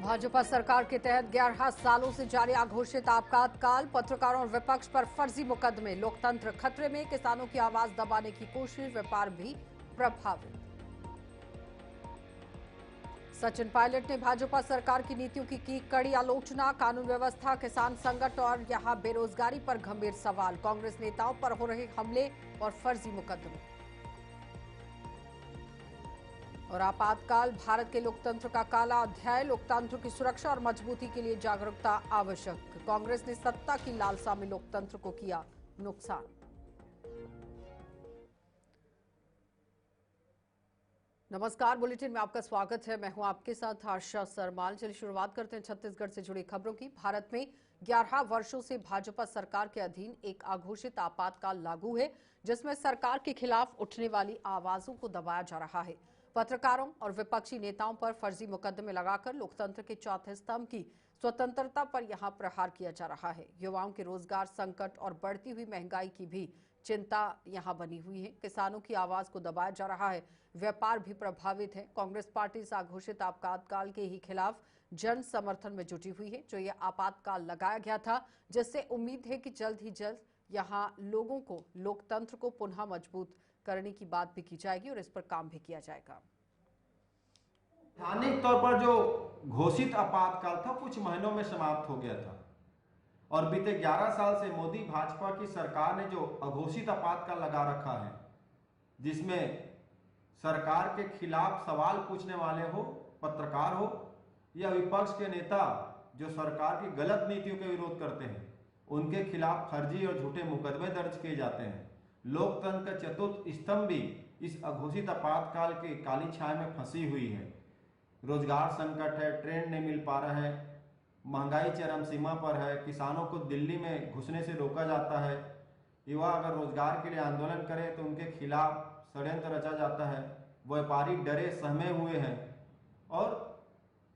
भाजपा सरकार के तहत 11 सालों से जारी अघोषित आपातकाल, पत्रकारों और विपक्ष पर फर्जी मुकदमे, लोकतंत्र खतरे में, किसानों की आवाज दबाने की कोशिश, व्यापार भी प्रभावित। सचिन पायलट ने भाजपा सरकार की नीतियों की कड़ी आलोचना, कानून व्यवस्था, किसान संकट और यहां बेरोजगारी पर गंभीर सवाल, कांग्रेस नेताओं पर हो रहे हमले और फर्जी मुकदमे। और आपातकाल, भारत के लोकतंत्र का काला अध्याय, लोकतंत्र की सुरक्षा और मजबूती के लिए जागरूकता आवश्यक, कांग्रेस ने सत्ता की लालसा में लोकतंत्र को किया नुकसान। नमस्कार, बुलेटिन में आपका स्वागत है। मैं हूं आपके साथ आशा सरमाल। चलिए शुरुआत करते हैं छत्तीसगढ़ से जुड़ी खबरों की। भारत में 11 वर्षों से भाजपा सरकार के अधीन एक अघोषित आपातकाल लागू है, जिसमें सरकार के खिलाफ उठने वाली आवाजों को दबाया जा रहा है। पत्रकारों और विपक्षी नेताओं पर फर्जी मुकदमे लगाकर लोकतंत्र के चौथे स्तंभ की स्वतंत्रता पर यहां प्रहार किया जा रहा है। युवाओं के रोजगार संकट और बढ़ती हुई महंगाई की भी चिंता यहां बनी हुई है। किसानों की आवाज को दबाया जा रहा है, व्यापार भी प्रभावित है। कांग्रेस पार्टी इस अघोषित आपातकाल के ही खिलाफ जन समर्थन में जुटी हुई है। जो ये आपातकाल लगाया गया था, जिससे उम्मीद है कि जल्द ही जल्द यहां लोगों को लोकतंत्र को पुनः मजबूत करने की बात भी की जाएगी और इस पर काम भी किया जाएगा। स्थानिक तौर पर जो घोषित आपातकाल था कुछ महीनों में समाप्त हो गया था और बीते 11 साल से मोदी भाजपा की सरकार ने जो अघोषित आपातकाल लगा रखा है, जिसमें सरकार के खिलाफ सवाल पूछने वाले हो, पत्रकार हो या विपक्ष के नेता जो सरकार की गलत नीतियों के विरोध करते हैं, उनके खिलाफ फर्जी और झूठे मुकदमे दर्ज किए जाते हैं। लोकतंत्र का चतुर्थ स्तंभ भी इस अघोषित आपातकाल के काली छाया में फंसी हुई है। रोजगार संकट है, ट्रेन नहीं मिल पा रहा है, महंगाई चरम सीमा पर है, किसानों को दिल्ली में घुसने से रोका जाता है, युवा अगर रोजगार के लिए आंदोलन करें तो उनके खिलाफ षड्यंत्र रचा जाता है, व्यापारी डरे सहमे हुए हैं और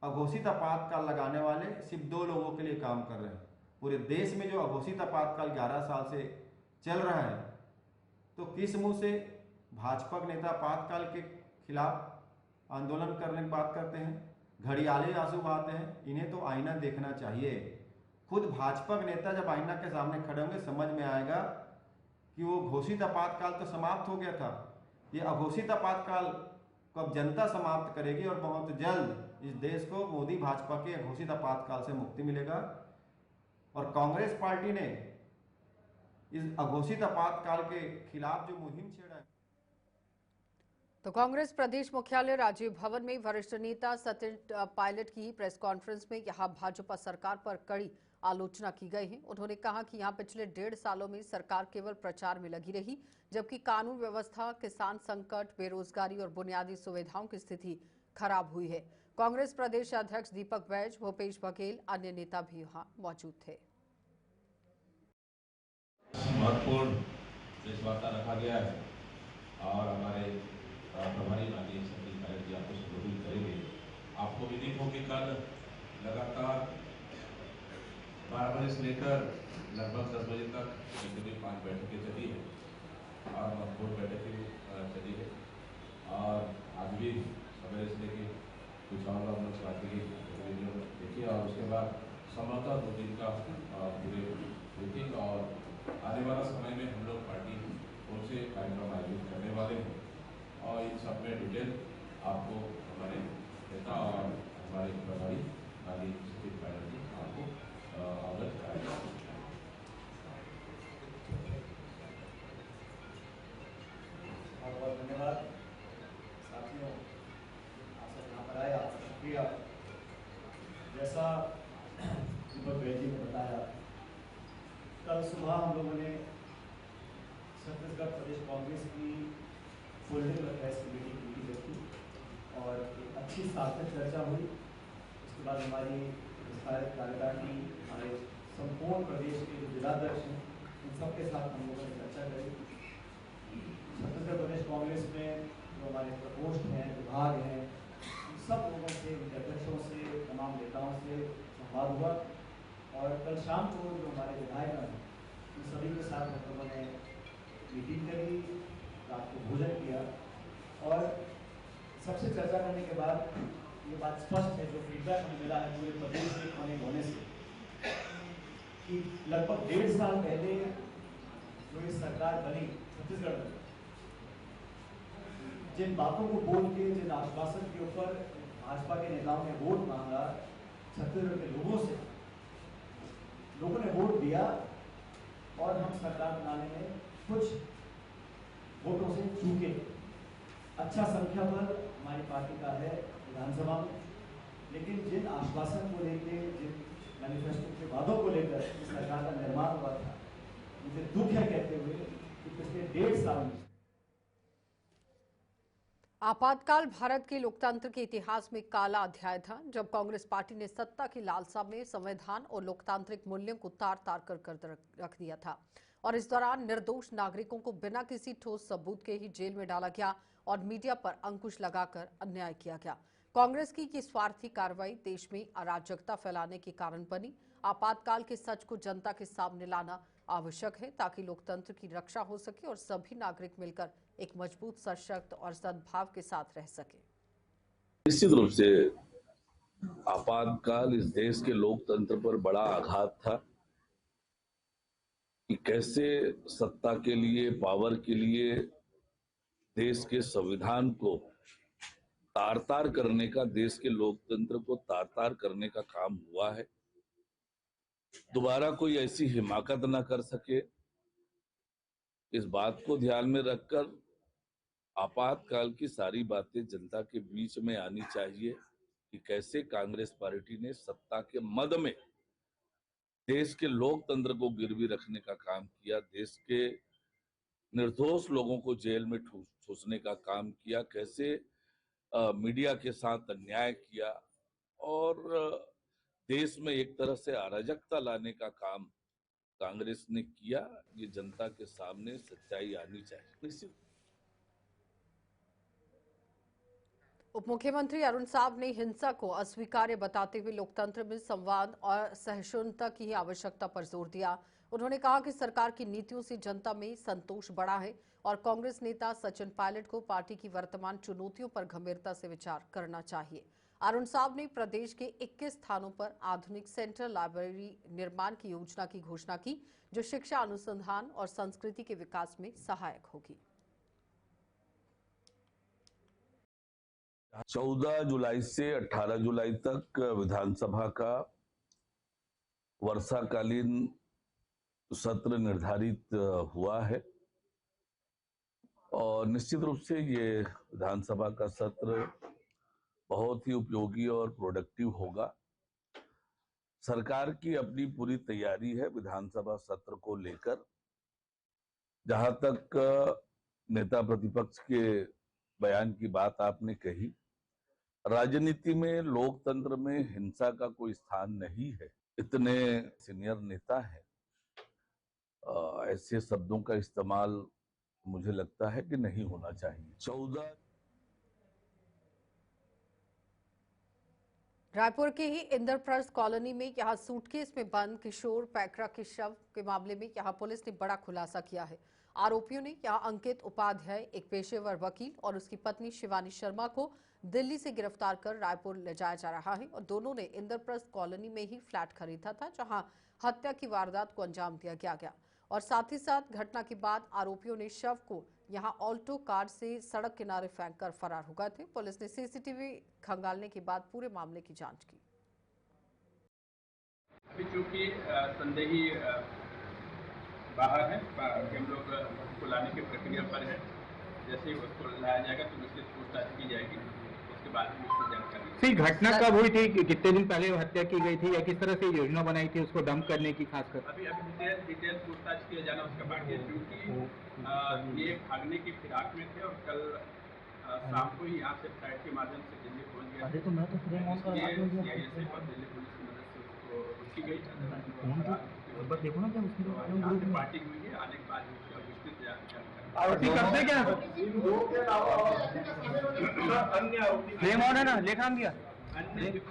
अघोषित आपातकाल लगाने वाले सिर्फ 2 लोगों के लिए काम कर रहे हैं। पूरे देश में जो अघोषित आपातकाल 11 साल से चल रहा है, तो किस मुंह से भाजपा के नेता आपातकाल के खिलाफ आंदोलन करने की बात करते हैं, घड़ियाली आंसू बहाते हैं। इन्हें तो आईना देखना चाहिए। खुद भाजपा के नेता जब आईना के सामने खड़े होंगे, समझ में आएगा कि वो घोषित आपातकाल तो समाप्त हो गया था, ये अघोषित आपातकाल को अब जनता समाप्त करेगी और बहुत जल्द इस देश को मोदी भाजपा के घोषित आपातकाल से मुक्ति मिलेगा। और कांग्रेस पार्टी ने इस अघोषित आपातकाल के खिलाफ जो मुहिम छेड़ा है, तो कांग्रेस प्रदेश मुख्यालय राजीव भवन में वरिष्ठ नेता सचिन पायलट की प्रेस कॉन्फ्रेंस में यहां भाजपा सरकार पर कड़ी आलोचना की गई है। उन्होंने कहा कि यहां पिछले 1.5 सालों में सरकार केवल प्रचार में लगी रही, जबकि कानून व्यवस्था, किसान संकट, बेरोजगारी और बुनियादी सुविधाओं की स्थिति खराब हुई है। कांग्रेस प्रदेश अध्यक्ष दीपक बैज, भूपेश बघेल, अन्य नेता भी यहां मौजूद थे। महत्वपूर्ण प्रेस वार्ता रखा गया है और हमारे प्रभारी राजीव सचिन पायलट जी आपको संबोधित करेंगे। आपको विदित हो कि कल लगातार 12 बजे से लेकर लगभग 10 बजे तक करीब 5 बैठकें चली है और महत्वपूर्ण बैठकें चली है और आज भी सवेरे से लेकर कुछ और लोग वीडियो देखिए और उसके बाद संभवतः 2 दिन का पूरे मीटिंग और आने वाला समय में हम लोग पार्टी ओर से कार्यक्रम आयोजित करने वाले हैं और इन सब में डिटेल आपको हमारे नेता और हमारे प्रभारी राजीव सचिन पायलट जी आपको अवगत कराएंगे। बहुत बहुत धन्यवाद साथियों, आप सब यहाँ पर आए, आपका शुक्रिया। जैसा दीपक बैज जी ने बताया, कल सुबह हम लोगों ने छत्तीसगढ़ प्रदेश कांग्रेस की पोलिटिकल अफेयर्स की मीटिंग की और एक अच्छी सार्थक चर्चा हुई। उसके बाद हमारी विस्तारित कार्यकारिणी, हमारे संपूर्ण प्रदेश के जो जिलाध्यक्ष हैं, इन सबके साथ हम लोगों ने चर्चा करी। छत्तीसगढ़ प्रदेश कांग्रेस में जो हमारे प्रकोष्ठ हैं, विभाग हैं, उन सब लोगों से, उनके अध्यक्षों से, तमाम नेताओं से संवाद हुआ और कल शाम को जो हमारे विधायक हैं, उन सभी के साथ हम लोगों ने मीटिंग करी, रात को भोजन किया और सबसे चर्चा करने के बाद ये बात स्पष्ट है, जो फीडबैक हमें मिला है पूरे प्रदेश के कोने कोने से, कि लगभग 1.5 साल पहले जो ये सरकार बनी छत्तीसगढ़ में, जिन बातों को बोल के, जिन आश्वासन के ऊपर भाजपा के नेताओं ने वोट मांगा छत्तीसगढ़ के लोगों से, लोगों ने वोट दिया और हम सरकार बनाने में कुछ वोटों से चूके। अच्छा संख्या बल हमारी पार्टी का है विधानसभा में, लेकिन जिन आश्वासन को लेकर, जिन मैनिफेस्टो के वादों को लेकर इस सरकार का निर्माण हुआ था, मुझे दुख है कहते हुए कि पिछले 1.5 साल में आपातकाल भारत के लोकतंत्र के इतिहास में काला अध्याय था, जब कांग्रेस पार्टी ने सत्ता की लालसा में संविधान और लोकतांत्रिक मूल्यों को तार-तार कर रख दिया था और इस दौरान निर्दोष नागरिकों को बिना किसी ठोस सबूत के ही जेल में डाला गया और मीडिया पर अंकुश लगाकर अन्याय किया गया। कांग्रेस की ये स्वार्थी कार्रवाई देश में अराजकता फैलाने के कारण बनी। आपातकाल के सच को जनता के सामने लाना आवश्यक है ताकि लोकतंत्र की रक्षा हो सके और सभी नागरिक मिलकर एक मजबूत, सशक्त और सद्भाव के साथ रह सके। निश्चित रूप से आपातकाल इस देश के लोकतंत्र पर बड़ा आघात था कि कैसे सत्ता के लिए, पावर के लिए देश के संविधान को तार-तार करने का, देश के लोकतंत्र को तार-तार करने का काम हुआ है। दोबारा कोई ऐसी हिमाकत न कर सके, इस बात को ध्यान में रखकर आपातकाल की सारी बातें जनता के बीच में आनी चाहिए कि कैसे कांग्रेस पार्टी ने सत्ता के मद में देश के लोकतंत्र को गिरवी रखने का काम किया, देश के निर्दोष लोगों को जेल में ठूसने का काम किया, कैसे मीडिया के साथ अन्याय किया और देश में एक तरह से अराजकता लाने का काम कांग्रेस ने किया। ये जनता के सामने सच्चाई आनी चाहिए। उप मुख्यमंत्री अरुण साव ने हिंसा को अस्वीकार्य बताते हुए लोकतंत्र में संवाद और सहिष्णुता की आवश्यकता पर जोर दिया। उन्होंने कहा कि सरकार की नीतियों से जनता में संतोष बढ़ा है और कांग्रेस नेता सचिन पायलट को पार्टी की वर्तमान चुनौतियों पर गंभीरता से विचार करना चाहिए। अरुण साव ने प्रदेश के 21 स्थानों पर आधुनिक सेंट्रल लाइब्रेरी निर्माण की योजना की घोषणा की, जो शिक्षा, अनुसंधान और संस्कृति के विकास में सहायक होगी। 14 जुलाई से 18 जुलाई तक विधानसभा का वर्षाकालीन सत्र निर्धारित हुआ है और निश्चित रूप से ये विधानसभा का सत्र बहुत ही उपयोगी और प्रोडक्टिव होगा। सरकार की अपनी पूरी तैयारी है विधानसभा सत्र को लेकर। जहां तक नेता प्रतिपक्ष के बयान की बात आपने कही, राजनीति में, लोकतंत्र में हिंसा का कोई स्थान नहीं है। इतने सीनियर नेता हैं, ऐसे शब्दों का इस्तेमाल मुझे लगता है कि नहीं होना चाहिए। 14 रायपुर के ही इंद्रप्रस्थ कॉलोनी में यहां सूटकेस में बंद किशोर पैकरा के शव के मामले में यहां पुलिस ने बड़ा खुलासा किया है। आरोपियों ने यहां अंकित उपाध्याय, एक पेशेवर वकील, और उसकी पत्नी शिवानी शर्मा को दिल्ली से गिरफ्तार कर रायपुर ले जाया जा रहा है और दोनों ने इंद्रप्रस्थ कॉलोनी में ही फ्लैट खरीदा था, जहां हत्या की वारदात को अंजाम दिया गया और साथ ही साथ घटना के बाद आरोपियों ने शव को यहां ऑल्टो कार से सड़क किनारे फेंककर फरार हो गए थे। पुलिस ने सीसीटीवी खंगालने के बाद पूरे मामले की जांच की। अभी चूंकि संदेही बाहर है, हम लोग उसको लाने की प्रक्रिया पर है। जैसे ही उसको लाया जाएगा तो उसकी पूछताछ की जाएगी, उसके बाद में उसको जानकारी। सही घटना कब हुई थी, कितने दिन पहले वो हत्या की गई थी या किस तरह से योजना बनाई थी उसको डंप करने की? खासकर अभी डिटेल पूछताछ किया जाना उसका बाकी है, क्योंकि ये भागने की फिराक में थे और कल शाम को ही यहाँ से फ्लाइट के माध्यम से दिल्ली पहुँच गया। तो मैं तो दिल्ली पुलिस की मदद से उसको रुकी गई। देखो ना क्या यहाँ से पार्टी हुई है, आने के बाद उसका विस्तृत जानकारी। आरोपी करते क्या है ना लेखान दिया अन्य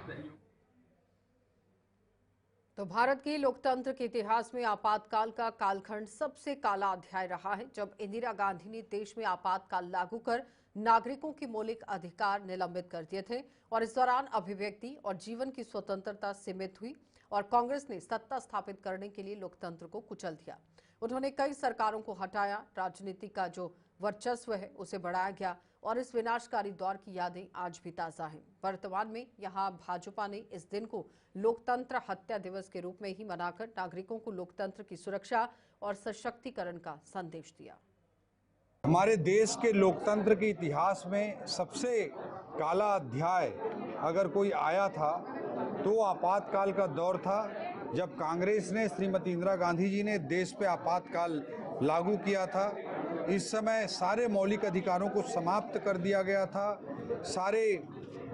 तो भारत के लोकतंत्र के इतिहास में आपातकाल का कालखंड सबसे काला अध्याय रहा है, जब इंदिरा गांधी ने देश में आपातकाल लागू कर नागरिकों की मौलिक अधिकार निलंबित कर दिए थे और इस दौरान अभिव्यक्ति और जीवन की स्वतंत्रता सीमित हुई और कांग्रेस ने सत्ता स्थापित करने के लिए लोकतंत्र को कुचल दिया। उन्होंने कई सरकारों को हटाया, राजनीति का जो वर्चस्व है उसे बढ़ाया गया और इस विनाशकारी दौर की यादें आज भी ताजा हैं। वर्तमान में यहां भाजपा ने इस दिन को लोकतंत्र हत्या दिवस के रूप में ही मनाकर नागरिकों को लोकतंत्र की सुरक्षा और सशक्तिकरण का संदेश दिया। हमारे देश के लोकतंत्र के इतिहास में सबसे काला अध्याय अगर कोई आया था तो आपातकाल का दौर था, जब कांग्रेस ने, श्रीमती इंदिरा गांधी जी ने देश पे आपातकाल लागू किया था। इस समय सारे मौलिक अधिकारों को समाप्त कर दिया गया था। सारे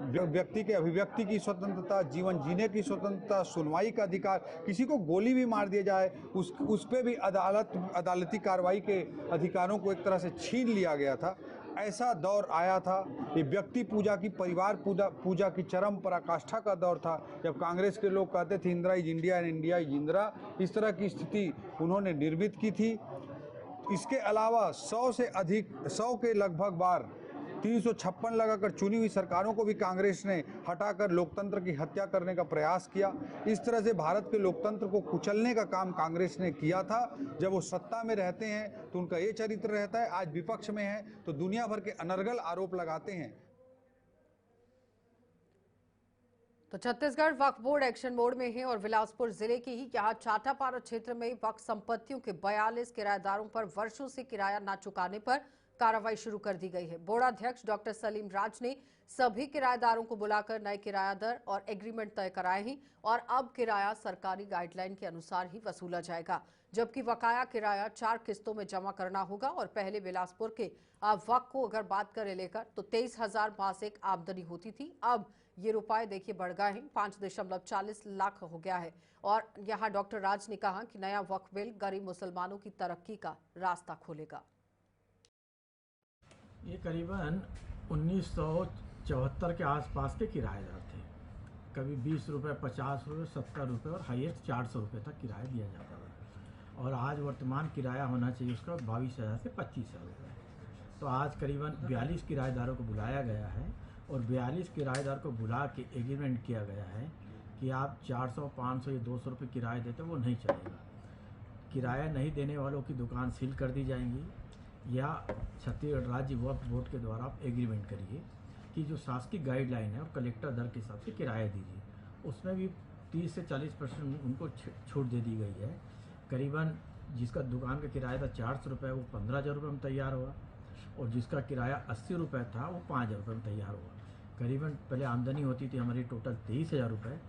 व्यक्ति के अभिव्यक्ति की स्वतंत्रता, जीवन जीने की स्वतंत्रता, सुनवाई का अधिकार, किसी को गोली भी मार दिया जाए उस पे भी अदालती कार्रवाई के अधिकारों को एक तरह से छीन लिया गया था। ऐसा दौर आया था। ये व्यक्ति पूजा की, परिवार पूजा की चरम पराकाष्ठा का दौर था, जब कांग्रेस के लोग कहते थे Indira is India and India is Indira. इस तरह की स्थिति उन्होंने निर्मित की थी। इसके अलावा 100 के लगभग बार 356 लगाकर चुनी हुई सरकारों को भी कांग्रेस ने हटाकर लोकतंत्र की हत्या करने का प्रयास किया। इस तरह से भारत के लोकतंत्र को कुचलने का काम कांग्रेस ने किया था। जब वो सत्ता में रहते हैं तो उनका ये चरित्र रहता है, आज विपक्ष में है तो दुनिया भर के अनर्गल आरोप लगाते हैं। तो छत्तीसगढ़ वक्फ बोर्ड एक्शन मोड में है और बिलासपुर जिले के ही यहाँ चाटापारा क्षेत्र में वक्फ संपत्तियों के 42 किराएदारों पर वर्षों से किराया न चुकाने पर कार्रवाई शुरू कर दी गई है। बोर्ड अध्यक्ष डॉक्टर सलीम राज ने सभी किराएदारों को बुलाकर नए किराया दर और एग्रीमेंट तय कराए हैं और अब किराया सरकारी गाइडलाइन के अनुसार ही वसूला जाएगा, जबकि बकाया किराया 4 किस्तों में जमा करना होगा। और पहले बिलासपुर के वक्फ को अगर बात करें लेकर तो 23,000 मासिक आमदनी होती थी, अब ये रुपए देखिए बढ़ गए हैं, 5.40 लाख हो गया है। और यहाँ डॉक्टर राज ने कहा कि नया वक्फ बिल गरीब मुसलमानों की तरक्की का रास्ता खोलेगा। ये करीबन 1974 के आसपास के किराएदार थे। कभी 20 रुपये, 50 रुपये, 70 रुपये और हाईएस्ट 400 रुपये तक किराया दिया जाता था। और आज वर्तमान किराया होना चाहिए उसका 22,000 से 25,000 रुपये। तो आज करीबन 42 किराएदारों को बुलाया गया है और 42 किराएदार को बुला के एग्रीमेंट किया गया है कि आप 400, 500 या 200 रुपये किराया देते वो नहीं चलेगा। किराया नहीं देने वालों की दुकान सील कर दी जाएंगी या छत्तीसगढ़ राज्य वक्फ बोर्ड के द्वारा आप एग्रीमेंट करिए कि जो शासकीय गाइडलाइन है और कलेक्टर दर के हिसाब से किराया दीजिए। उसमें भी 30 से 40% उनको छूट दे दी गई है। करीबन जिसका दुकान का किराया था 400 रुपये वो 15,000 रुपये में तैयार हुआ और जिसका किराया 80 रुपये था वो 5,000 रुपये में तैयार हुआ। करीबन पहले आमदनी होती थी हमारी टोटल 23,000 रुपये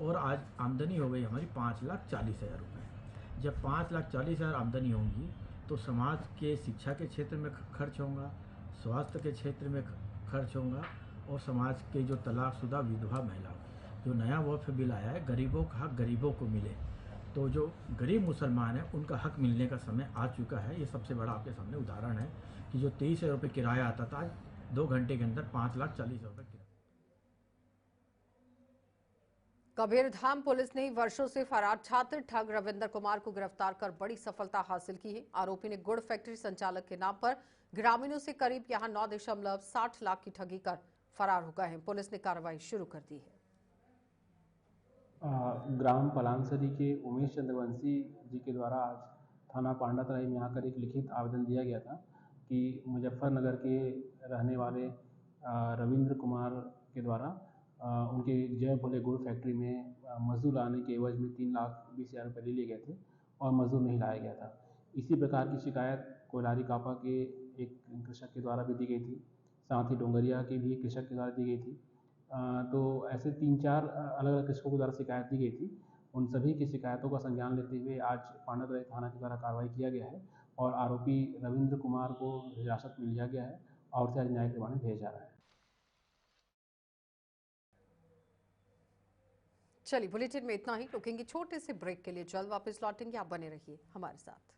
और आज आमदनी हो गई हमारी 5,40,000 रुपये। जब 5,40,000 आमदनी होंगी तो समाज के शिक्षा के क्षेत्र में खर्च होगा, स्वास्थ्य के क्षेत्र में खर्च होगा और समाज के जो तलाकशुदा विधवा महिला, जो नया वक्फ बिल आया है, गरीबों का हक गरीबों को मिले, तो जो गरीब मुसलमान हैं उनका हक मिलने का समय आ चुका है। ये सबसे बड़ा आपके सामने उदाहरण है कि जो 23,000 रुपये किराया आता था आज 2 घंटे के अंदर 5,40,000 रुपये किराया। कबीरधाम पुलिस ने वर्षों से फरार छात्र ठग रविंद्र कुमार को गिरफ्तार कर बड़ी सफलता हासिल की है। आरोपी ने गुड़ फैक्ट्री संचालक के नाम पर ग्रामीणों से करीब यहां 9.60 लाख की ठगी कर फरार हो गए हैं। पुलिस ने कार्रवाई शुरू कर दी है। ग्राम पलानसरी के उमेश चंद्रवंशी जी के द्वारा आज थाना पांडातराई में आकर एक लिखित आवेदन दिया गया था कि मुजफ्फरनगर के रहने वाले रविंद्र कुमार के द्वारा उनके जय भोले गुड़ फैक्ट्री में मजदूर लाने के एवज में 3,20,000 रुपये ले लिए गए थे और मजदूर नहीं लाया गया था। इसी प्रकार की शिकायत कोयलारी कापा के एक कृषक के द्वारा भी दी गई थी, साथ ही डोंगरिया के भी कृषक के द्वारा दी गई थी। तो ऐसे 3-4 अलग अलग कृषकों के द्वारा शिकायत दी गई थी। उन सभी की शिकायतों का संज्ञान लेते हुए आज पांडातराई थाना के द्वारा कार्रवाई किया गया है और आरोपी रविंद्र कुमार को हिरासत में लिया गया है और उसे आज न्यायिक रिमांड में भेजा जा रहा है। चलिए बुलेटिन में इतना ही। रुकेंगे छोटे से ब्रेक के लिए, जल्द वापस लौटेंगे। आप बने रहिए हमारे साथ।